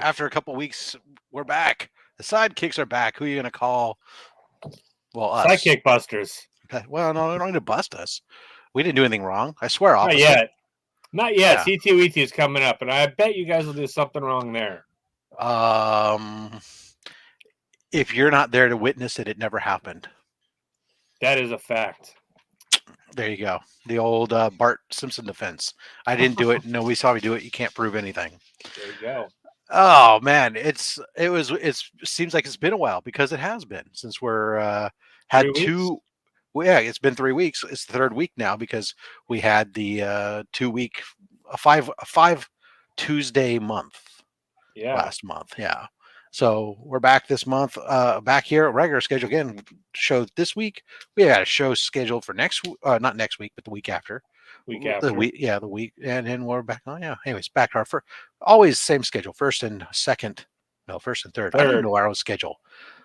after a couple weeks, we're back. The Sidekicks are back. Who are you going to call? Well, us. Sidekick busters. Well, no, they don't need to bust us. We didn't do anything wrong. I swear, Not officer. yet. Not yet. Yeah. C2E2 is coming up, and I bet you guys will do something wrong there. If you're not there to witness it, it never happened. That is a fact. There you go. The old Bart Simpson defense. I didn't do it. Nobody saw me do it. You can't prove anything. There you go. Oh man, it seems like it's been a while, because it has been since we're had 2. Well, yeah, it's been 3 weeks. It's the third week now, because we had the 2 week, a five Tuesday month. Yeah. Last month. Yeah. So we're back this month, back here at regular schedule again. Show this week. We had a show scheduled for not next week, but the week after. The week, and then we're back on. Yeah. Anyways, back to our always same schedule. First and third. I don't know our own schedule.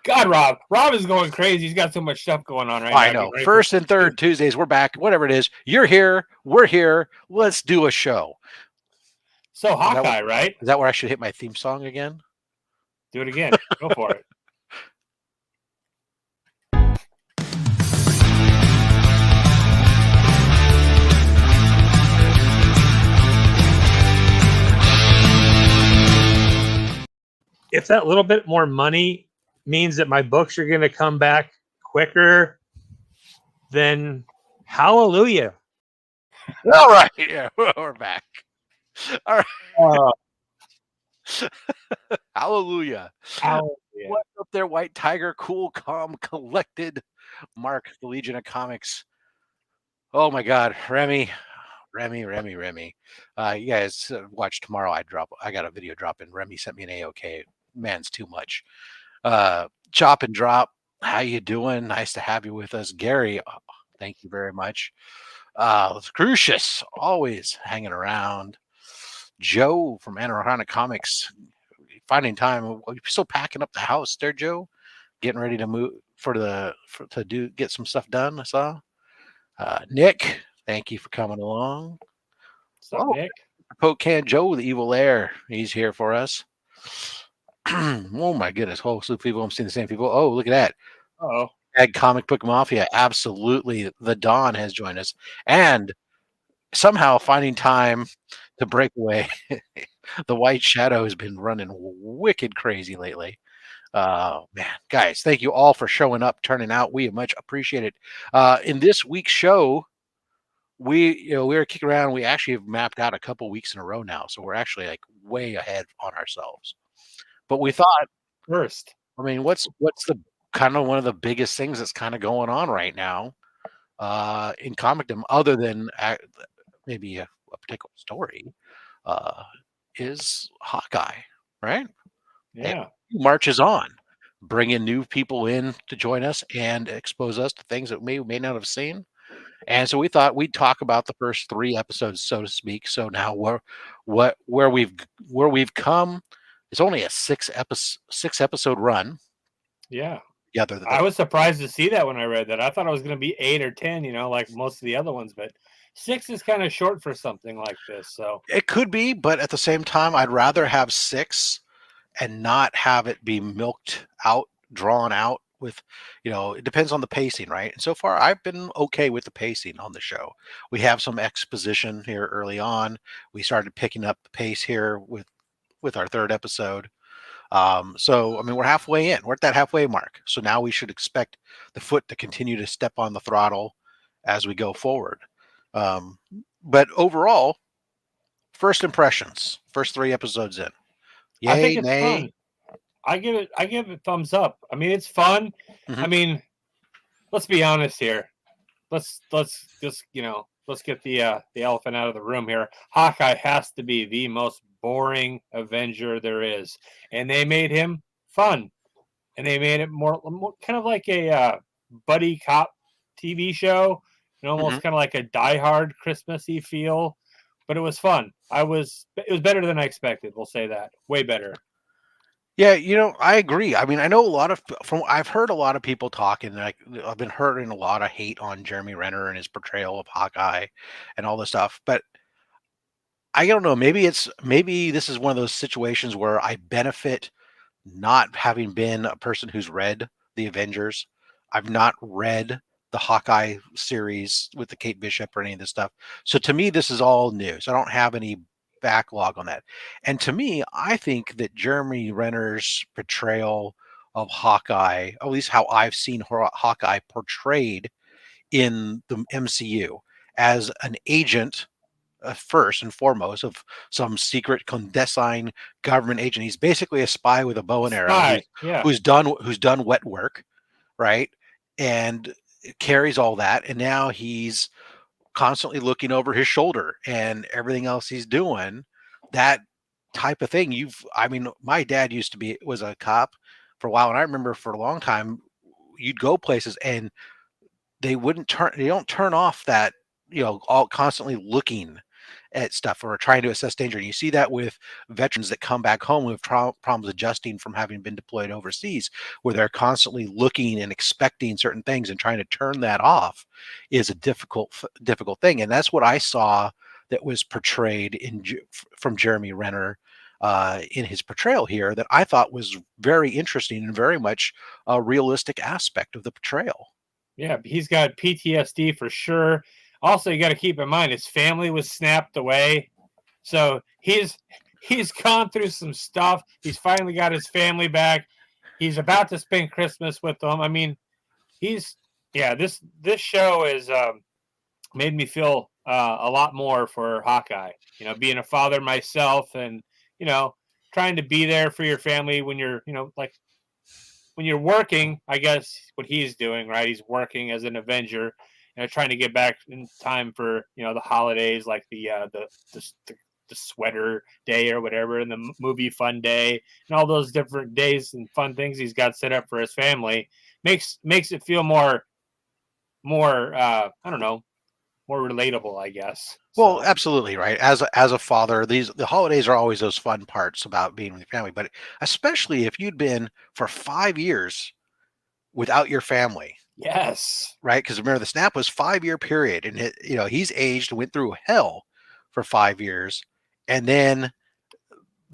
God, Rob is going crazy. He's got so much stuff going on right now. I know. First and third Tuesdays, we're back. Whatever it is, you're here. We're here. Let's do a show. So Hawkeye, right? Is that where I should hit my theme song again? Do it again. Go for it. If that little bit more money means that my books are going to come back quicker, then hallelujah. All right. Yeah, we're back. All right. Hallelujah. What's up there, White Tiger? Cool, calm, collected. Mark, the Legion of Comics. Oh my God, Remy. You guys watch tomorrow. I got a video drop in. Remy sent me an AOK. Man's too much. Chop and drop. How you doing? Nice to have you with us, Gary. Thank you very much. Crucius, always hanging around. Joe from Anarchonic Comics, finding time. You're still packing up the house there, Joe. Getting ready to move get some stuff done. I saw. Nick, thank you for coming along. What's up, Nick? Poke Can Joe, the evil heir. He's here for us. Oh my goodness, whole slew of people. I'm seeing the same people. Oh, look at that. Oh, Ag Comic Book Mafia. Absolutely, the Dawn has joined us, and somehow finding time to break away. The White Shadow has been running wicked crazy lately. Man, guys, thank you all for showing up, turning out. We much appreciate it. In this week's show, we were kicking around. We actually have mapped out a couple weeks in a row now, so we're actually like way ahead on ourselves. But we thought first. I mean, what's the kind of one of the biggest things that's kind of going on right now in comicdom, other than maybe a particular story, is Hawkeye, right? Yeah. And marches on, bringing new people in to join us and expose us to things that we may not have seen. And so we thought we'd talk about the first 3 episodes, so to speak. So now where we've come. It's only a 6 episode run. Yeah. Together. I was surprised to see that when I read that. I thought it was going to be 8 or 10, like most of the other ones, but 6 is kind of short for something like this. So it could be, but at the same time, I'd rather have 6 and not have it be milked out, drawn out with, it depends on the pacing, right? And so far, I've been okay with the pacing on the show. We have some exposition here early on. We started picking up the pace here with our 3rd episode. So, I mean, we're halfway in. We're at that halfway mark. So now we should expect the foot to continue to step on the throttle as we go forward. But overall, first impressions, first 3 episodes in. Yay, I think it's nay? fun. I give it thumbs up. I mean, it's fun. Mm-hmm. I mean, let's be honest here. Let's just let's get the elephant out of the room here. Hawkeye has to be the most boring Avenger there is, and they made him fun, and they made it more kind of like a buddy cop TV show, almost kind of like a Die Hard Christmassy feel, but it was fun. It was better than I expected. We'll say that, way better. Yeah, I agree. I mean, I know I've heard a lot of people talking, like I've been hearing a lot of hate on Jeremy Renner and his portrayal of Hawkeye and all this stuff, but I don't know. Maybe this is one of those situations where I benefit not having been a person who's read the Avengers. I've not read the Hawkeye series with the Kate Bishop or any of this stuff. So to me, this is all new. So I don't have any backlog on that. And to me, I think that Jeremy Renner's portrayal of Hawkeye, at least how I've seen Hawkeye portrayed in the MCU as an agent, first and foremost, of some secret clandestine government agent. He's basically a spy with a bow and arrow Spy, yeah. who's done wet work, right? And carries all that, and now he's constantly looking over his shoulder and everything else he's doing. That type of thing. I mean, my dad was a cop for a while, and I remember for a long time you'd go places and they don't turn off that, all constantly looking at stuff or trying to assess danger. And you see that with veterans that come back home with problems adjusting from having been deployed overseas, where they're constantly looking and expecting certain things, and trying to turn that off is a difficult thing. And that's what I saw that was portrayed from Jeremy Renner in his portrayal here, that I thought was very interesting and very much a realistic aspect of the portrayal. Yeah, he's got PTSD for sure. Also, you got to keep in mind his family was snapped away, so he's gone through some stuff. He's finally got his family back. He's about to spend Christmas with them. I mean, this show is made me feel a lot more for Hawkeye. Being a father myself, and trying to be there for your family when you're like when you're working. I guess what he's doing, right? He's working as an Avenger, trying to get back in time for the holidays, like the sweater day or whatever, and the movie fun day, and all those different days and fun things he's got set up for his family. Makes it feel more I don't know, more relatable, I guess. Well, absolutely, right. As a father, the holidays are always those fun parts about being with your family, but especially if you'd been for 5 years without your family. Yes. Right? Because remember, the snap was 5-year period, and he's aged, went through hell for 5 years, and then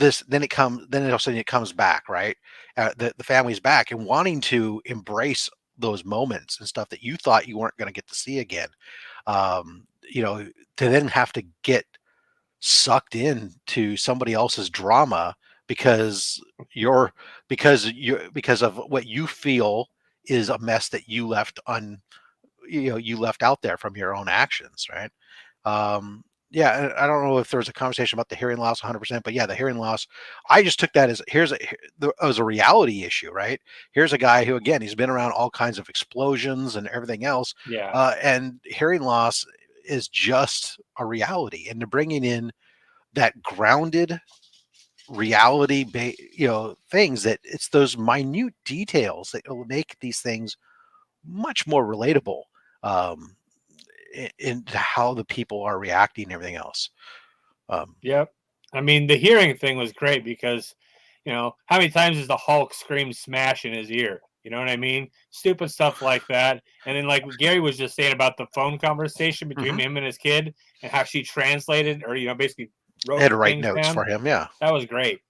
all of a sudden it comes back, right? The family's back and wanting to embrace those moments and stuff that you thought you weren't going to get to see again. To then have to get sucked into somebody else's drama because of what you feel is a mess that you left out there from your own actions, right? Yeah, I don't know if there was a conversation about the hearing loss 100%, but yeah, the hearing loss, I just took that as a reality issue, right? Here's a guy who, again, he's been around all kinds of explosions and everything else. Yeah. And hearing loss is just a reality. And they're bringing in that grounded reality, things that it's those minute details that will make these things much more relatable. Into how the people are reacting and everything else. Yep. I mean, the hearing thing was great because, how many times does the Hulk scream smash in his ear? You know what I mean? Stupid stuff like that. And then, like what Gary was just saying about the phone conversation between him and his kid, and how she translated or, basically wrote had to write things notes down. for him. Yeah. That was great.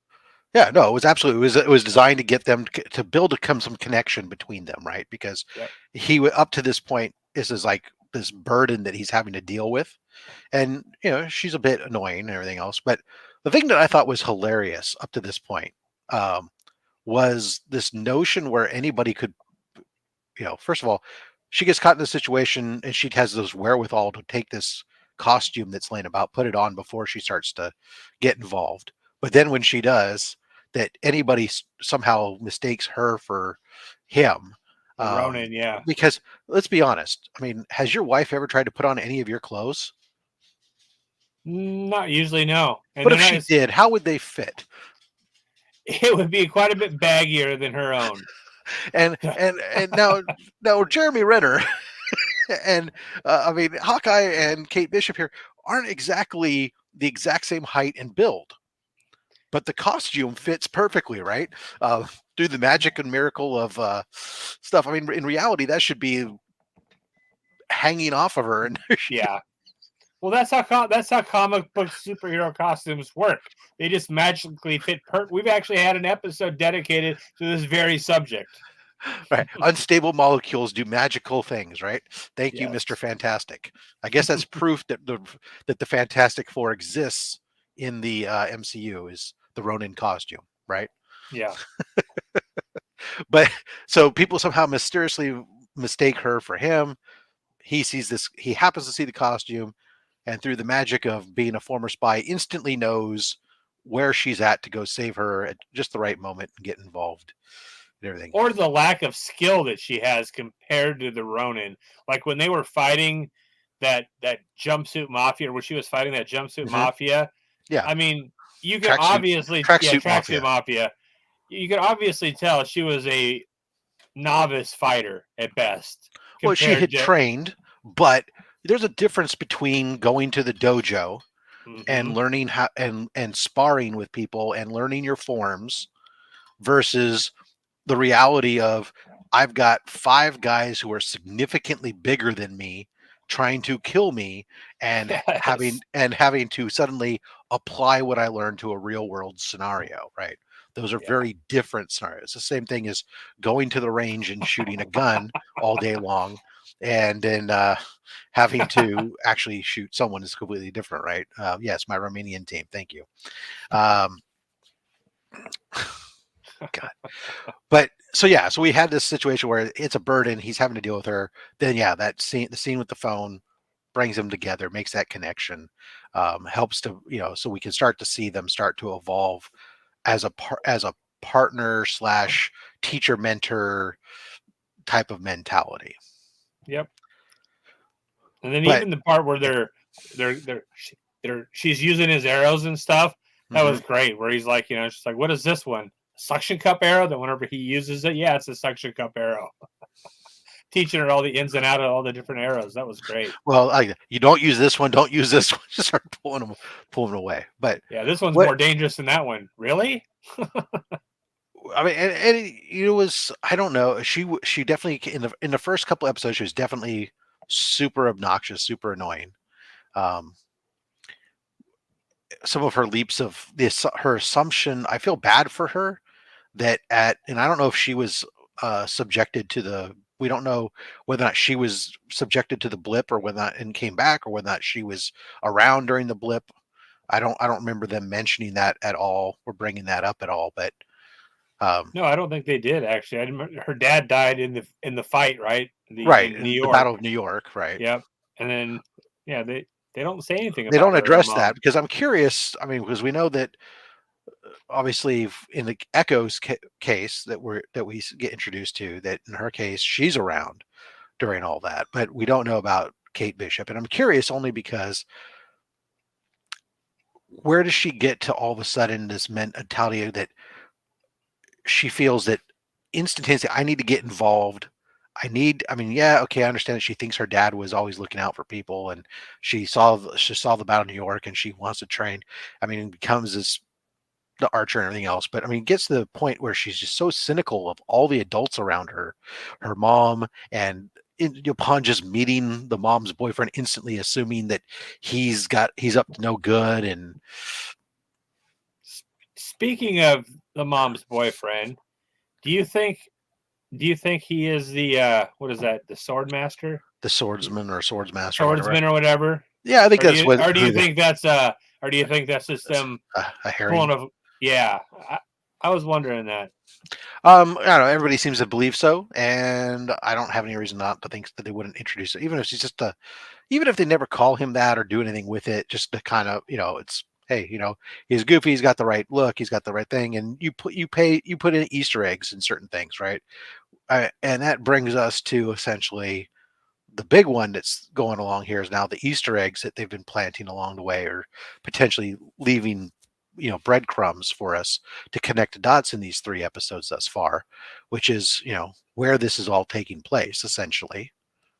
Yeah, no, it was absolutely, it was designed to get them to build some connection between them, right? Because he up to this point, this is like this burden that he's having to deal with. And, she's a bit annoying and everything else. But the thing that I thought was hilarious up to this point was this notion where anybody could, first of all, she gets caught in this situation and she has those wherewithal to take this costume that's laying about, put it on before she starts to get involved. But then when she does, that anybody somehow mistakes her for him. Ronan, yeah. Because let's be honest. I mean, has your wife ever tried to put on any of your clothes? Not usually, no. And but if she did, how would they fit? It would be quite a bit baggier than her own. and now Jeremy Renner and I mean Hawkeye and Kate Bishop here aren't exactly the exact same height and build, but the costume fits perfectly, right? Through the magic and miracle of stuff. I mean, in reality, that should be hanging off of her. And yeah. Well, that's how comic book superhero costumes work. They just magically fit. We've actually had an episode dedicated to this very subject. Right. Unstable molecules do magical things, right? Thank you, Yes. Mr. Fantastic. I guess that's proof that the Fantastic Four exists in the MCU is the Ronin costume, right? Yeah. But so people somehow mysteriously mistake her for him. He sees this, he happens to see the costume, and through the magic of being a former spy, instantly knows where she's at to go save her at just the right moment and get involved and everything. Or the lack of skill that she has compared to the Ronin. Like when they were fighting that jumpsuit mafia, where she was fighting that jumpsuit mafia. Yeah. I mean, you can obviously tracksuit mafia. You can obviously tell she was a novice fighter at best. Well, she had trained, but there's a difference between going to the dojo and learning how and sparring with people and learning your forms versus the reality of I've got 5 guys who are significantly bigger than me trying to kill me and having to suddenly apply what I learned to a real world scenario, right? Those are very different scenarios. The same thing as going to the range and shooting a gun all day long and then having to actually shoot someone is completely different, right? Yes, my Romanian team. Thank you. God. But so yeah, so we had this situation where it's a burden. He's having to deal with her. Then the scene with the phone brings them together, makes that connection, helps to so we can start to see them start to evolve as a partner / teacher mentor type of mentality. Yep. And then even the part where she's using his arrows and stuff, that was great. Where he's like, she's like, what is this one? Suction cup arrow? That whenever he uses it, yeah, it's a suction cup arrow. Teaching her all the ins and out of all the different arrows. That was great. Well, you don't use this one. Don't use this one. Just start pulling them away. But yeah, this one's more dangerous than that one. Really? I mean, and it was, I don't know. She definitely in the first couple episodes, she was definitely super obnoxious, super annoying. Some of her leaps of her assumption, I feel bad for her and I don't know if she was subjected to we don't know whether or not she was subjected to the blip or whether or not and came back or whether or not she was around during the blip. I don't remember them mentioning that at all or bringing that up at all, but no, I don't think they did actually. I remember her dad died in the fight, right? In New York. The Battle of New York, right? Yep. And then they don't say anything. They don't address that because I'm curious. I mean, because we know that obviously in the Echo's case that we get introduced to, that in her case she's around during all that, but we don't know about Kate Bishop, and I'm curious only because where does she get to all of a sudden this mentality that she feels that instantaneously I need to get involved. I understand that she thinks her dad was always looking out for people and she saw the Battle of New York and she wants to train. I mean, becomes the archer and everything else. But I mean, it gets to the point where she's just so cynical of all the adults around her mom, and upon just meeting the mom's boyfriend, instantly assuming that he's up to no good. And speaking of the mom's boyfriend, do you think he is the what is that? The sword master, the swordsman or swordsmaster, or whatever? Yeah, I think that's what. Or do you think that's just them a herring? Yeah, I was wondering that. I don't know. Everybody seems to believe so, and I don't have any reason not to think that they wouldn't introduce it, even if she's just even if they never call him that or do anything with it, just to kind of it's. Hey, he's goofy. He's got the right look. He's got the right thing, and you put in Easter eggs in certain things, right? And that brings us to essentially the big one that's going along here is now the Easter eggs that they've been planting along the way, or potentially leaving, breadcrumbs for us to connect the dots in these 3 episodes thus far, which is where this is all taking place. Essentially,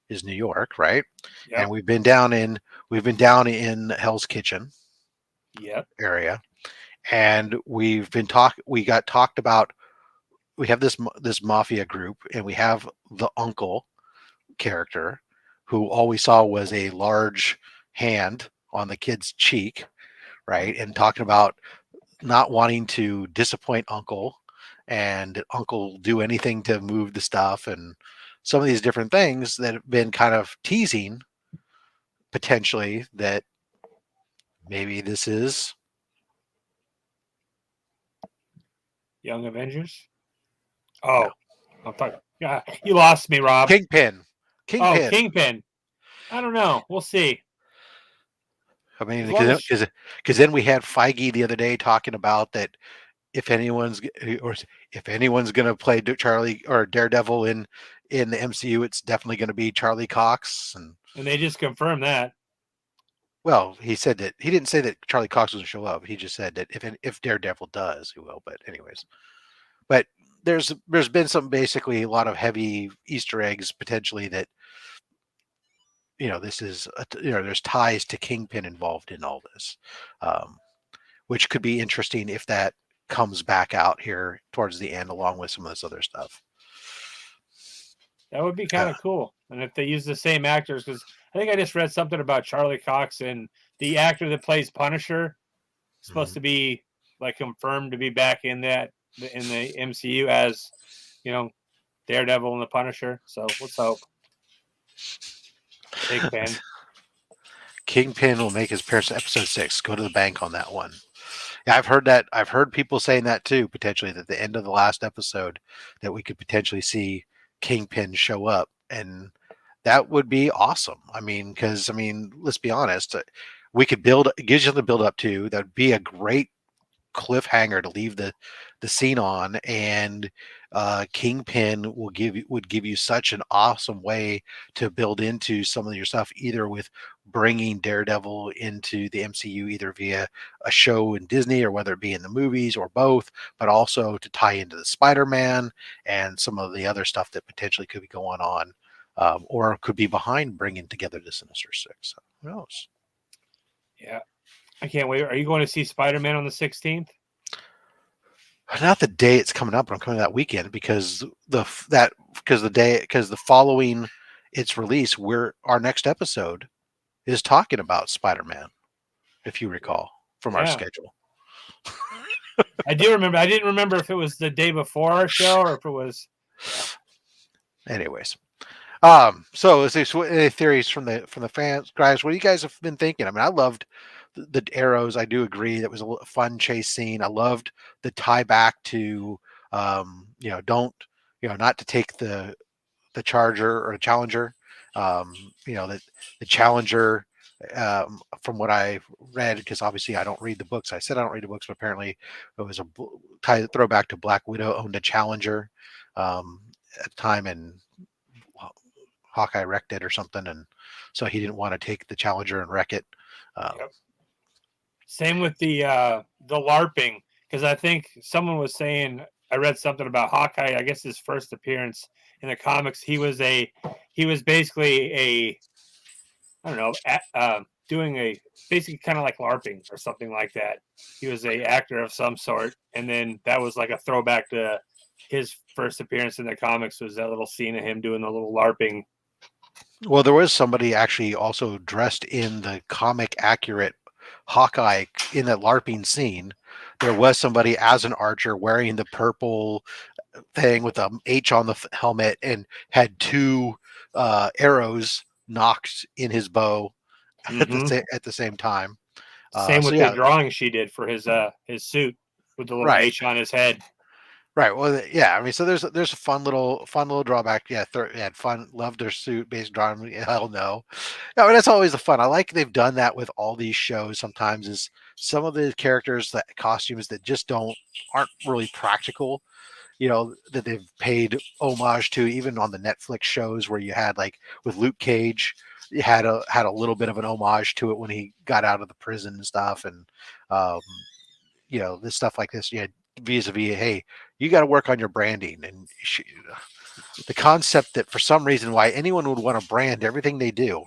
is New York, right? Yep. And we've been down in Hell's Kitchen. Area, and we got talked about. We have this mafia group, and we have the uncle character, who all we saw was a large hand on the kid's cheek, right? And talking about not wanting to disappoint Uncle, and Uncle do anything to move the stuff, and some of these different things that have been kind of teasing potentially that maybe this is Young Avengers. Oh, no. I'm talking. Yeah, you lost me, Rob. Kingpin. Oh, Kingpin. I don't know. We'll see. I mean, As long as- because then we had Feige the other day talking about that if anyone's going to play Charlie or Daredevil in the MCU, it's definitely going to be Charlie Cox, and they just confirmed that. well, he said that he didn't say that Charlie Cox was going to show up. He just said that if Daredevil does, he will. But anyways, but there's been some basically a lot of heavy Easter eggs potentially that this is there's ties to Kingpin involved in all this, which could be interesting if that comes back out here towards the end along with some of this other stuff. That would be kind of cool. And if they use the same actors, because I think I just read something about Charlie Cox, and the actor that plays Punisher is supposed to be like confirmed to be back in the MCU as Daredevil and the Punisher. So let's hope. Kingpin will make his appearance in episode 6. Go to the bank on that one. Yeah, I've heard that. I've heard people saying that too, potentially, that at the end of the last episode that we could potentially see Kingpin show up, and that would be awesome. I mean, because let's be honest, we could it gives you something to build up to. That'd be a great cliffhanger to leave the scene on, and Kingpin would give you such an awesome way to build into some of your stuff, either with bringing Daredevil into the MCU, either via a show in Disney or whether it be in the movies or both, but also to tie into the Spider-Man and some of the other stuff that potentially could be going on, or could be behind bringing together the Sinister Six. So who knows? Yeah, I can't wait. Are you going to see Spider-Man on the 16th? Not the day it's coming up, but I'm coming that weekend because the following its release, our next episode is talking about Spider-Man, if you recall from our schedule. I do remember. I didn't remember if it was the day before our show or if it was. Anyways, so is there any theories from the fans, guys? What do you guys have been thinking? I mean, I loved the arrows. I do agree that was a fun chase scene. I loved the tie back to not to take the charger or a challenger. That the challenger, from what I read, because obviously I don't read the books. I said I don't read the books, but apparently it was a throwback to Black Widow owned a challenger at the time, and Hawkeye wrecked it or something, and so he didn't want to take the challenger and wreck it. Same with the LARPing, because I think someone was saying, I read something about Hawkeye. I guess his first appearance in the comics, he was basically doing basically kind of like LARPing or something like that. He was a actor of some sort, and then that was like a throwback to his first appearance in the comics, was that little scene of him doing the little LARPing. Well, there was somebody actually also dressed in the comic accurate Hawkeye in that LARPing scene. There was somebody as an archer wearing the purple thing with a H on the helmet and had 2 arrows knocked in his bow at the same time. Same with the drawing she did for his suit with the little H on his head. Right. Well, yeah. I mean, so there's a fun little drawback. Yeah, had fun. Loved their suit based drawing. Hell no. No, that's always the fun. I like they've done that with all these shows. Sometimes is some of the characters, that costumes that just aren't really practical. That they've paid homage to, even on the Netflix shows where you had, like with Luke Cage, you had a little bit of an homage to it when he got out of the prison and stuff, and this stuff like this. You had vis-a-vis, hey, you got to work on your branding, and the concept that for some reason why anyone would want to brand everything they do,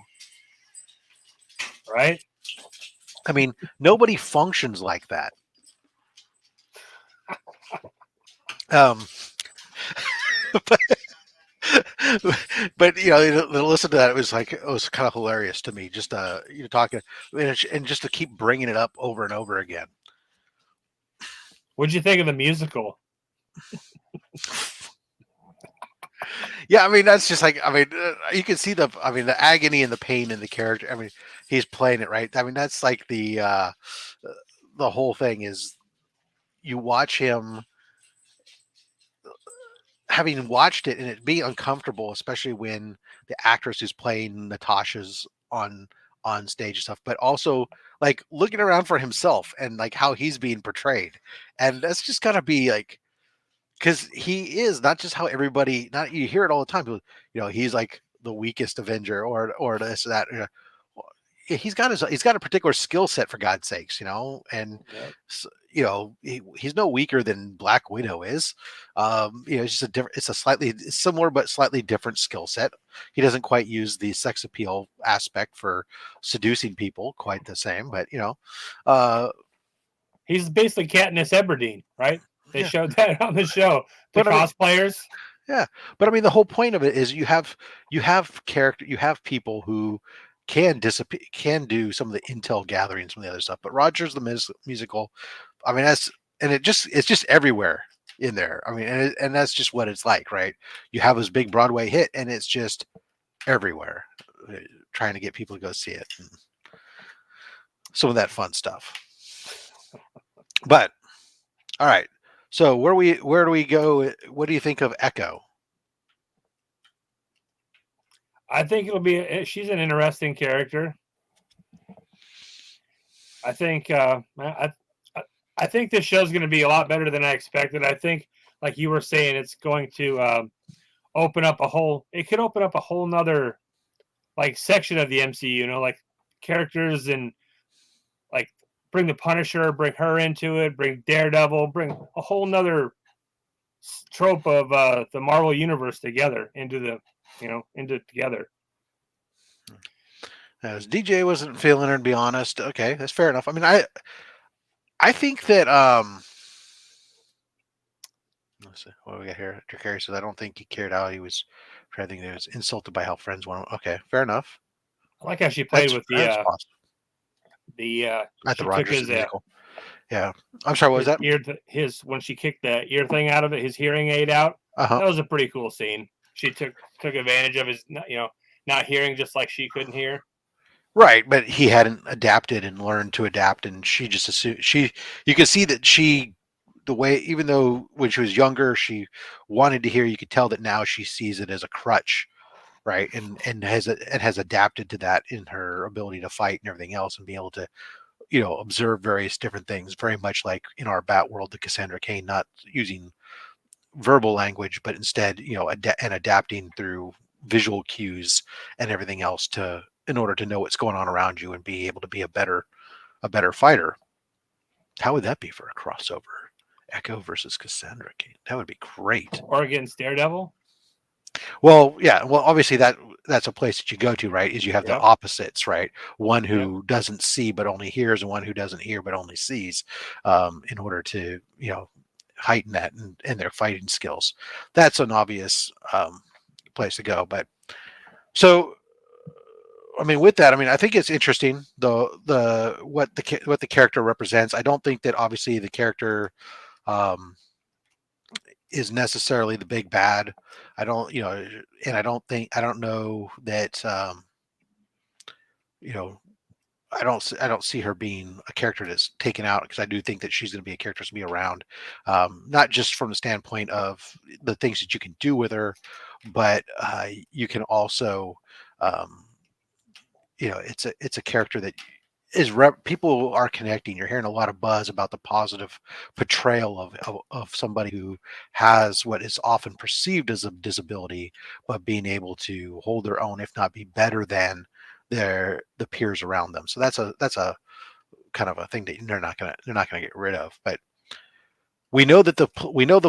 right? I mean, nobody functions like that. But to listen to that, it was kind of hilarious to me. Just talking and just to keep bringing it up over and over again. What'd you think of the musical? Yeah, I mean that's just like you can see the agony and the pain in the character. I mean he's playing it right. I mean that's like the whole thing is you watch him having watched it and it be uncomfortable, especially when the actress who's playing Natasha's on stage and stuff, but also like looking around for himself and like how he's being portrayed, and that's just gotta be like because he is not just how everybody not you hear it all the time. People, he's like the weakest Avenger or this that. He's got a particular skill set for God's sakes, and he's no weaker than Black Widow is. It's just it's a slightly similar but slightly different skill set. He doesn't quite use the sex appeal aspect for seducing people quite the same, but he's basically Katniss Everdeen, right? They Yeah. showed that on the show. The But I mean- cosplayers. Yeah, but I mean, the whole point of it is you have people who can do some of the intel gathering, some of the other stuff. But Rogers the musical, I mean, it's just everywhere in there. I mean, and that's just what it's like, right? You have this big Broadway hit, and it's just everywhere, trying to get people to go see it, and some of that fun stuff. But all right. So where do we go? What do you think of Echo? I think she's an interesting character. I think I think this show's going to be a lot better than I expected. I think, like you were saying, it's going to open up a whole nother like section of the MCU. Like characters and like bring the Punisher, bring her into it, bring Daredevil, bring a whole nother trope of the Marvel universe together into together. As DJ wasn't feeling her, to be honest. Okay, that's fair enough. I mean, I think that let's see what we got here. Dracari says I don't think he cared how he was. I think he was insulted by how friends went. Okay, fair enough. I like how she played with at the the Rogers musical. Yeah, I'm sorry. What was that? When she kicked the ear thing out of it, his hearing aid out. Uh-huh. That was a pretty cool scene. She took advantage of his not hearing, just like she couldn't hear. Right, but he hadn't adapted and learned to adapt, and she just assumed you could see that the way, even though when she was younger she wanted to hear, you could tell that now she sees it as a crutch, right, and has adapted to that in her ability to fight and everything else, and be able to observe various different things, very much like in our Bat world, the Cassandra Cain, not using verbal language, but instead and adapting through visual cues and everything else in order to know what's going on around you and be able to be a better fighter. How would that be for a crossover? Echo versus Cassandra Cain. That would be great. Or against Daredevil. Well, yeah. Well, obviously that's a place that you go to, right? Is you have the opposites, right? One who doesn't see but only hears, and one who doesn't hear but only sees, in order to heighten that and their fighting skills. That's an obvious place to go. But so, I mean, with that, I mean, I think it's interesting what the character represents. I don't think that obviously the character is necessarily the big bad. I don't, and I don't know that I don't see her being a character that's taken out, because I do think that she's going to be a character that's going to be around, not just from the standpoint of the things that you can do with her, but you can also, it's a character that is people are connecting. You're hearing a lot of buzz about the positive portrayal of somebody who has what is often perceived as a disability, but being able to hold their own, if not be better than the peers around them. So that's a kind of a thing that they're not gonna get rid of. But we know that the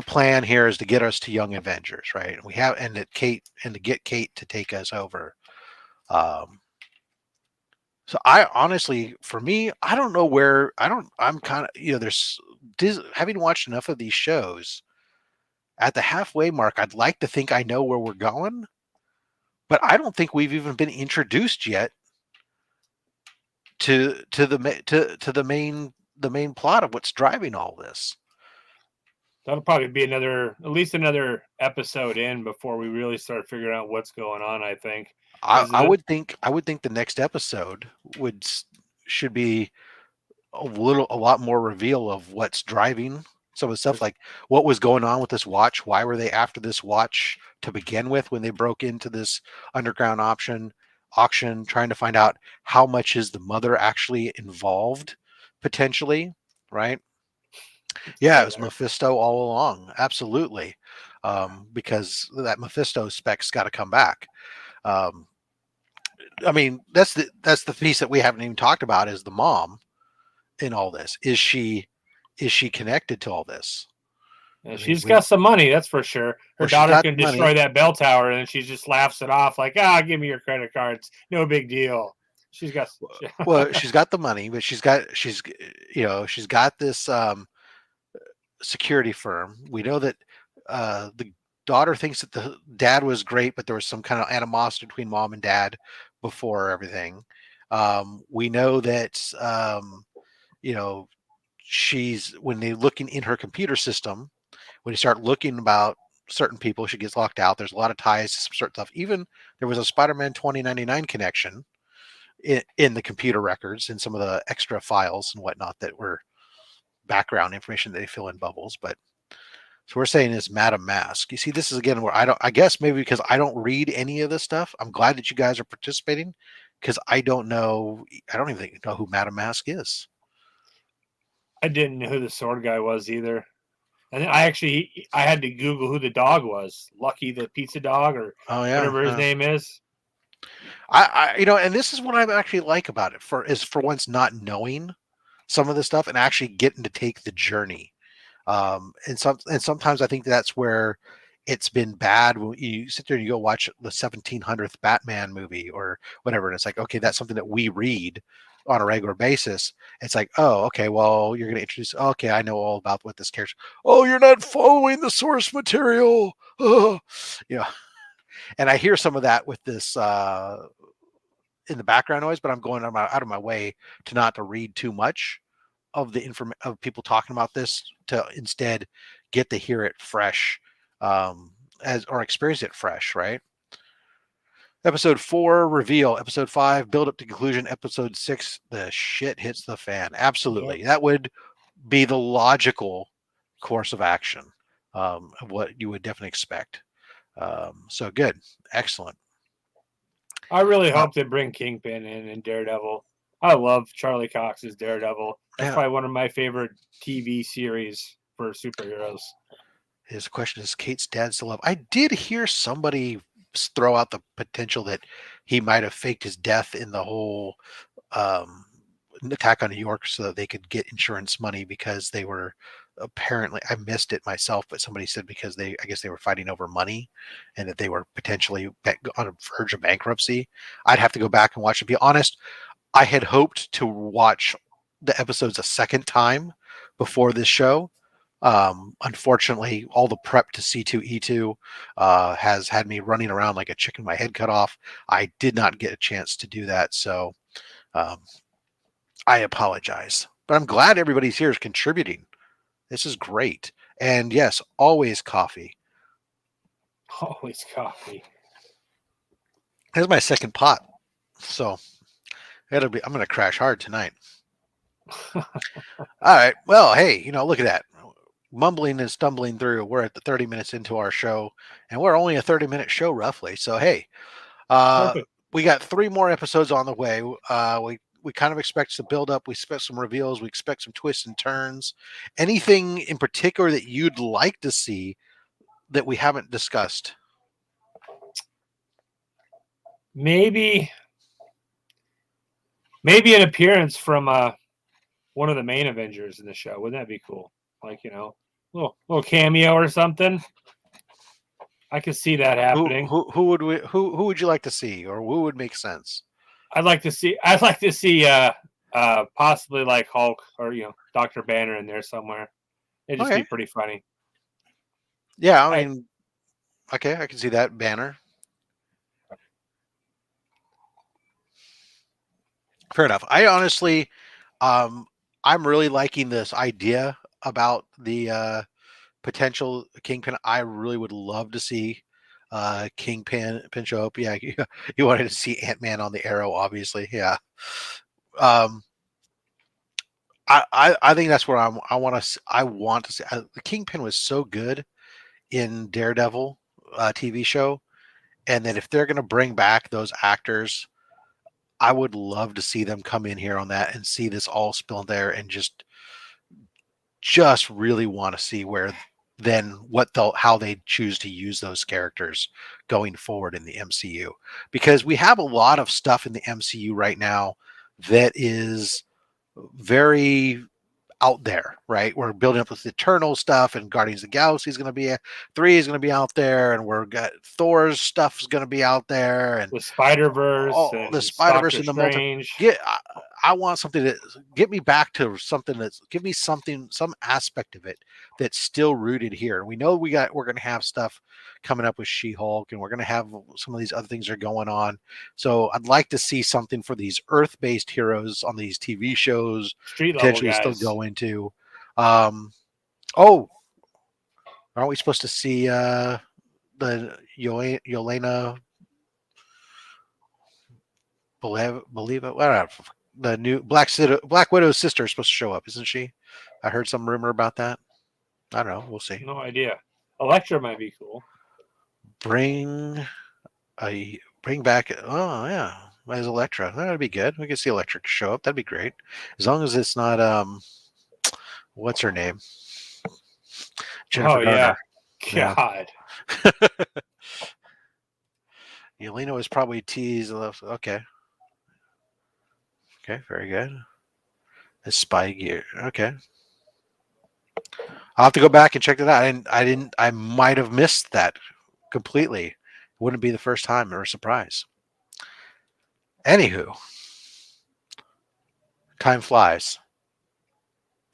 plan here is to get us to Young Avengers, right? And to get Kate to take us over. So I honestly, for me, I don't know where I'm kind of, there's having watched enough of these shows, at the halfway mark, I'd like to think I know where we're going, but I don't think we've even been introduced yet to the main plot of what's driving all this. That'll probably be at least another episode in before we really start figuring out what's going on. I think. I would think the next episode should be a lot more reveal of what's driving some of the stuff, like what was going on with this watch. Why were they after this watch to begin with when they broke into this underground auction, trying to find out how much is the mother actually involved potentially, right? Yeah, it was Mephisto all along. Absolutely. Because that Mephisto spec's got to come back. I mean, that's the piece that we haven't even talked about is the mom in all this. Is she connected to all this? Yeah, she's got some money, that's for sure. Her daughter can destroy that bell tower, and she just laughs it off like, give me your credit cards. No big deal. She's got well, she's got the money, but she's got this security firm. We know that the daughter thinks that the dad was great, but there was some kind of animosity between mom and dad before everything. We know that she's, when they looking in her computer system, when you start looking about certain people, she gets locked out. There's a lot of ties to some certain stuff. Even there was a Spider-Man 2099 connection in the computer records and some of the extra files and whatnot that were background information that they fill in bubbles. But so we're saying is Madam Mask. You see, this is again where I guess maybe because I don't read any of this stuff. I'm glad that you guys are participating because I don't even know who Madam Mask is. I didn't know who the sword guy was either. And I had to Google who the dog was. Lucky the pizza dog, or whatever his name is. And this is what I actually like about it for once not knowing some of the stuff and actually getting to take the journey. And sometimes I think that's where it's been bad when you sit there and you go watch the 1700th Batman movie or whatever, and it's like, okay, that's something that we read on a regular basis. It's like, oh, okay, well, you're going to introduce, okay, I know all about what this character. Oh, you're not following the source material. Oh, and I hear some of that with this in the background noise, but I'm going out of my way not to read too much of the of people talking about this, to instead get to hear it fresh, or experience it fresh, right? Episode 4, reveal. Episode 5, build up to conclusion. Episode 6, the shit hits the fan. Absolutely. Yep. That would be the logical course of action of what you would definitely expect. So good. Excellent. I really hope they bring Kingpin in and Daredevil. I love Charlie Cox's Daredevil. That's probably one of my favorite TV series for superheroes. His question is, Kate's dad still alive? I did hear somebody throw out the potential that he might have faked his death in the whole attack on New York so that they could get insurance money, because they were apparently, I missed it myself, but somebody said because I guess they were fighting over money and that they were potentially on the verge of bankruptcy. I'd have to go back and watch. To be honest, I had hoped to watch the episodes a second time before this show. Unfortunately, all the prep to C2E2 has had me running around like a chicken, my head cut off. I did not get a chance to do that, so I apologize. But I'm glad everybody's here is contributing. This is great. And yes, always coffee. Always coffee. That's my second pot, so I'm going to crash hard tonight. All right. Well, hey, look at that. Mumbling and stumbling through. We're at the 30 minutes into our show, and we're only a 30-minute show roughly. So, hey, we got 3 more episodes on the way. We kind of expect some build up. We expect some reveals. We expect some twists and turns. Anything in particular that you'd like to see that we haven't discussed? Maybe an appearance from one of the main Avengers in the show. Wouldn't that be cool? Like, little cameo or something. I could see that happening. Who would you like to see, or who would make sense? I'd like to see possibly like Hulk or Dr. Banner in there somewhere. It'd just be pretty funny. Yeah, I mean, okay, I can see that banner. Fair enough. I honestly, I'm really liking this idea about the potential Kingpin. I really would love to see Kingpin show up. Yeah, you wanted to see Ant-Man on the Arrow, obviously. Yeah. Um, I think that's where I want to. I want to see. The Kingpin was so good in Daredevil TV show, and then if they're going to bring back those actors, I would love to see them come in here on that and see this all spill there and just really want to see where then what they'll how they choose to use those characters going forward in the MCU, because we have a lot of stuff in the MCU right now that is very out there, right? We're building up with Eternal stuff, and Guardians of the Galaxy is going to be 3 is going to be out there, and we're got Thor's stuff is going to be out there, and the Spider-Verse all and the Spider-Verse Doctor in the multi. Strange. I want something that get me back to something that's give me something, some aspect of it that's still rooted here. And we know we're going to have stuff coming up with She-Hulk, and we're going to have some of these other things that are going on. So I'd like to see something for these Earth-based heroes on these TV shows, Street level potentially guys. still go into. Oh, aren't we supposed to see the Yelena? Believe it. Well, the new Black Widow's sister is supposed to show up, isn't she? I heard some rumor about that. I don't know. We'll see. No idea. Elektra might be cool. Bring back. Oh yeah, as Elektra. That'd be good. We could see Elektra show up. That'd be great. As long as it's not what's her name? Jennifer Garner. Yeah. God. Yelena was probably teased. Okay. Okay, very good. The spy gear. Okay. I'll have to go back and check that out. I might have missed that completely. It wouldn't be the first time or a surprise. Anywho, time flies.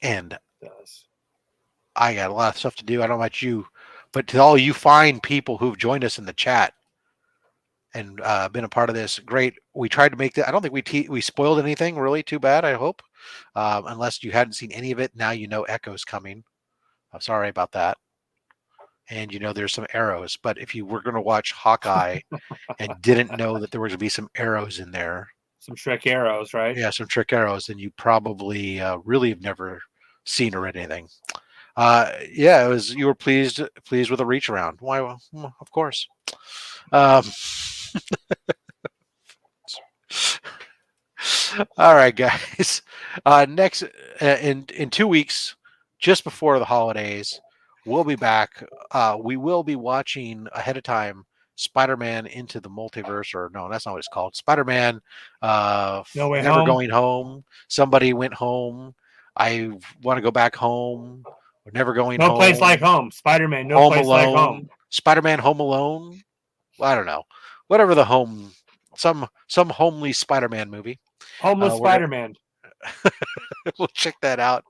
And I got a lot of stuff to do. I don't know about you, but to all you fine people who've joined us in the chat and been a part of this, great. We tried to make that. I don't think we spoiled anything really too bad, I hope. Unless you hadn't seen any of it. Now you know Echo's coming. I'm sorry about that. And you know there's some arrows. But if you were going to watch Hawkeye and didn't know that there was going to be some arrows in there. Some trick arrows, right? Yeah, some trick arrows. Then you probably really have never seen or read anything. Yeah, it was. You were pleased with a reach around. Why? Well, of course. All right, guys. Next, in 2 weeks, just before the holidays, we'll be back. We will be watching ahead of time Spider-Man Into the Multiverse, or no, that's not what it's called. Spider-Man No Way Never Home. Going Home. Somebody went home. I want to go back home. We're never going home. No Place Like Home. Spider-Man, No Home Place Alone. Like Home. Spider-Man Home Alone. Well, I don't know. Whatever the home, some homely Spider-Man movie. Homeless Spider-Man. We'll check that out.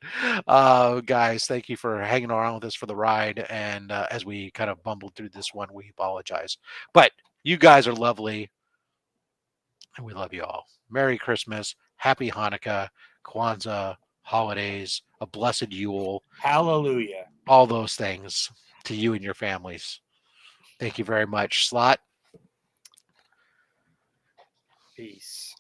Guys, thank you for hanging around with us for the ride. And as we kind of bumbled through this one, we apologize. But you guys are lovely. And we love you all. Merry Christmas. Happy Hanukkah. Kwanzaa. Holidays. A blessed Yule. Hallelujah. All those things to you and your families. Thank you very much. Slot. Peace.